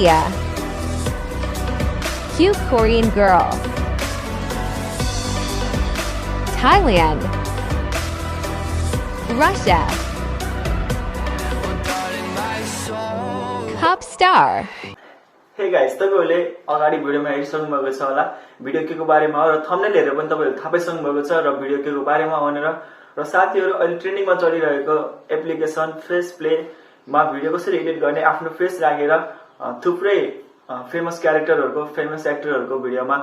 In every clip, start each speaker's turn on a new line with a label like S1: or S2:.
S1: India. Cute Korean girl. Thailand. Russia. Pop star.
S2: Hey guys, तपाईहरुले अगाडि भिडियोमा हेरिसक्नु भएको छ होला भिडियो केको बारेमा हो र थम्बनेल हेरेर पनि तपाईहरुले थाहा पाइसक्नु भएको छ र भिडियो केको बारेमा भनेर र साथीहरु अहिले ट्रेन्डिङमा चलिरहेको एप्लिकेसन फेस प्ले मा भिडियो कसरी एडिट गर्ने आफ्नो फेस राखेर थुप्रै फेमस क्यारेक्टरहरुको फेमस एक्टरहरुको भिडियोमा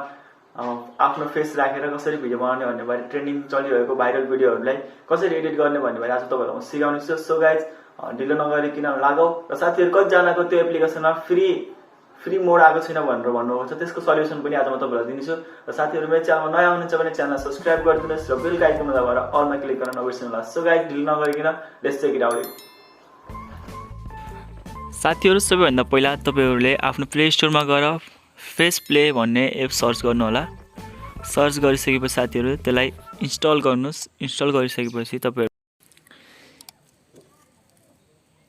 S2: आफ्नो फेस राखेर कसरी भिडियो बनाउने भन्ने बारे ट्रेन्डिङ चलिरहेको भाइरल भिडियोहरुलाई कसरी एडिट गर्ने भन्ने बारे आज तपाईहरुलाई म सिकाउने छु। सो गाइस, ढिलो नगरिकन लागौ र साथीहरु कति जनाको त्यो एप्लिकेसनमा फ्री मोड आएको छैन भनेर भन्नुभएको छ, त्यसको सल्युसन पनि आज म तपाईहरुलाई दिन्छु। र साथीहरु मेरो च्यानलमा नयाँ हुनुहुन्छ भने च्यानललाई सब्स्क्राइब गरिदिनुस् र बेल आइकनमा दबाएर अलमा क्लिक गर्न नबिर्सनु होला। सो गाइस, ढिलो नगरिकन लेट्स चेक इट आउट।
S3: साथीहरु, सबैभन्दा पहिला तपाईहरुले आफ्नो प्ले स्टोरमा गएर फेस प्ले भन्ने एप सर्च गर्नु होला। सर्च गरिसकेपछि साथीहरु त्यसलाई इन्स्टल गर्नुस्। इन्स्टल गरिसकेपछि तपाईहरु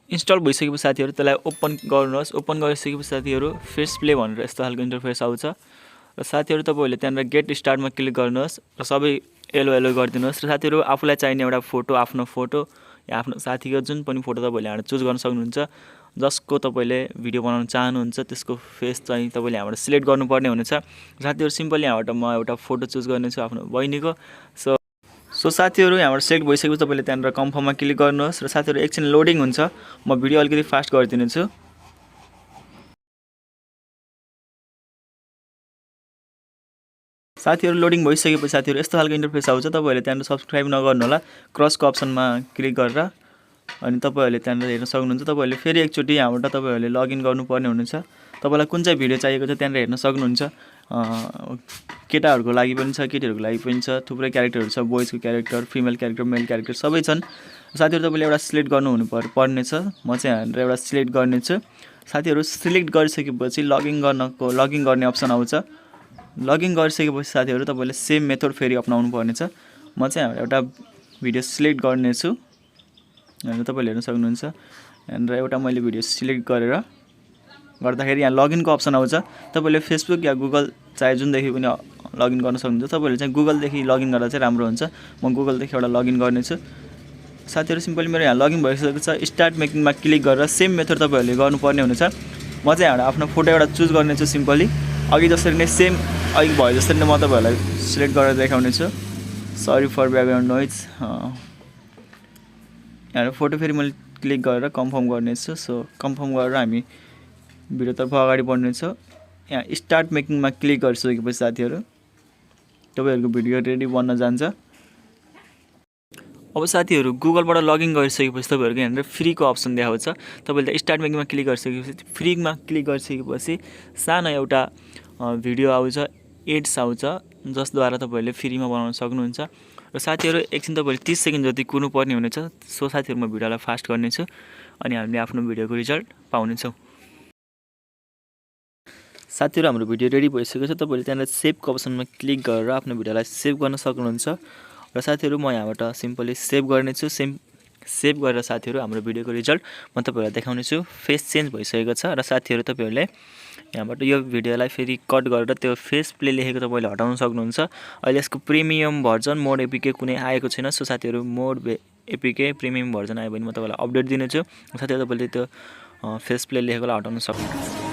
S3: इन्स्टल भइसकेपछि साथीहरु त्यसलाई ओपन गर्नुहोस्। ओपन गरिसकेपछि साथीहरु फेस प्ले भनेर यस्तो खालको इन्टरफेस आउँछ र साथीहरु तपाईहरुले त्यहाँबाट गेट स्टार्टमा क्लिक गर्नुहोस् र सबै एलो गरिदिनुहोस् र साथीहरु आफुलाई चाहिने एउटा फोटो, आफ्नो फोटो या आफ्नो साथीको जुन पनि फोटो तपाईले यहाँबाट चुज गर्न सक्नुहुन्छ। जसको तपाईले भिडियो बनाउन चाहनुहुन्छ त्यसको फेस चाहिँ तपाईले यहाँबाट सिलेक्ट गर्नुपर्ने हुनेछ। साथीहरु सिम्पली यहाँबाट म एउटा फोटो चुज गर्नेछु आफ्नो बहिनीको। सो साथीहरु यहाँबाट सिलेक्ट भइसकेपछि तपाईले त्यहाँबाट कन्फर्ममा क्लिक गर्नुहोस् र साथीहरु एकछिन लोडिङ हुन्छ। म भिडियो अलिकति फास्ट गरिदिन्छु। साथीहरु लोडिङ भइसकेपछि साथीहरु यस्तो खालको इन्टरफेस आउँछ। तपाईहरुले त्यहाँबाट सब्स्क्राइब नगर्नु होला, क्रसको अप्सनमा क्लिक गरेर अनि तपाईहरुले त्यहाँबाट हेर्न सक्नुहुन्छ। तपाईहरुले फेरि एकचोटी यहाँबाट तपाईहरुले लगइन गर्नुपर्ने हुनेछ। तपाईलाई कुन चाहिँ भिडियो चाहिएको छ त्यहाँबाट हेर्न सक्नुहुन्छ। केटाहरुको लागि पनि छ, केटीहरुको लागि पनि छ, थुप्रै क्यारेक्टरहरु छ, बोयजको क्यारेक्टर, फिमेल क्यारेक्टर, मेल क्यारेक्टर सबै छन्। साथीहरु तपाईले एउटा सिलेक्ट गर्नु पर्नेछ। म चाहिँ यहाँबाट एउटा सिलेक्ट गर्नेछु। साथीहरु सिलेक्ट गरिसकेपछि लगइन गर्ने अप्सन आउँछ। लगइन गरिसकेपछि साथीहरु तपाईले सेम मेथड फेरि अपनाउनु पर्नेछ। म चाहिँ यहाँबाट एउटा भिडियो सिलेक्ट गर्नेछु। यहाँ तपाईले हेर्न सक्नुहुन्छ। यहाँ एउटा मैले भिडियो सिलेक्ट गर्दाखेरि यहाँ लगइनको अप्सन आउँछ। तपाईले फेसबुक या गुगल चाहे जुनदेखि पनि लगइन गर्न सक्नुहुन्छ। तपाईले चाहिँ गुगलदेखि लगइन गर्दा चाहिँ राम्रो हुन्छ। म गुगलदेखि एउटा लगइन गर्नेछु। साथीहरु सिम्पली मेरो यहाँ लगइन भइसकेको छ। स्टार्ट मेकिङमा क्लिक गरेर सेम मेथड तपाईहरुले गर्नुपर्ने हुनेछ। म चाहिँ यहाँ आफ्नो फोटो एउटा चुज गर्नेछु। सिम्पली अघि जसरी नै सेम अघि भयो जसरी नै म तपाईहरुलाई सिलेक्ट गरेर देखाउने छु। Sorry for background noise. यहाँ फोटो फेरि मैले क्लिक गरेर कन्फर्म गर्नेछु। सो कन्फर्म गरेर हामी भिडियोतर्फ अगाडि बढ्नेछौँ। यहाँ स्टार्ट मेकिङमा क्लिक गरिसकेपछि साथीहरु तपाईहरुको भिडियो रेडी बन्न जान्छ। अब साथीहरु गुगलबाट लगइन गरिसकेपछि तपाईहरुको यहाँ फ्रीको अप्सन देखाउँछ। तपाईले स्टार्ट मेकिङमा क्लिक गरिसकेपछि फ्रीमा क्लिक गरिसकेपछि सानो एउटा भिडियो आउँछ, एड्स आउँछ, जसद्वारा तपाईहरुले फ्रीमा बनाउन सक्नुहुन्छ। र साथीहरु एकछिन तपाईले 30 सेकेन्ड जति कुर्नुपर्ने हुनेछ। सो साथीहरु म भिडियोलाई फास्ट गर्नेछु अनि हामीले आफ्नो भिडियोको रिजल्ट पाउनेछौँ। साथीहरु हाम्रो भिडियो रेडी भइसकेको छ। तपाईले त्यहाँ सेभको अप्सनमा क्लिक गरेर आफ्नो भिडियोलाई सेभ गर्न सक्नुहुन्छ। र साथीहरु म यहाँबाट सिम्पली सेभ गर्नेछु। सेभ गरेर साथीहरु हाम्रो भिडियोको रिजल्ट म तपाईहरुलाई देखाउने छु। फेस चेन्ज भइसकेको छ र साथीहरु तपाईहरुले यहाँबाट यो भिडियोलाई फेरि कट गरेर त्यो फेस प्ले लेखेको तपाईले हटाउन सक्नुहुन्छ। अहिले यसको प्रिमियम भर्जन मोड एपीके कुनै आएको छैन। सो साथीहरु मोड एपीके प्रिमियम भर्जन आयो भने म तपाईलाई अपडेट दिनेछु। साथीहरु तपाईले त्यो फेस प्ले लेखेकोलाई हटाउन सक्नुहुन्छ।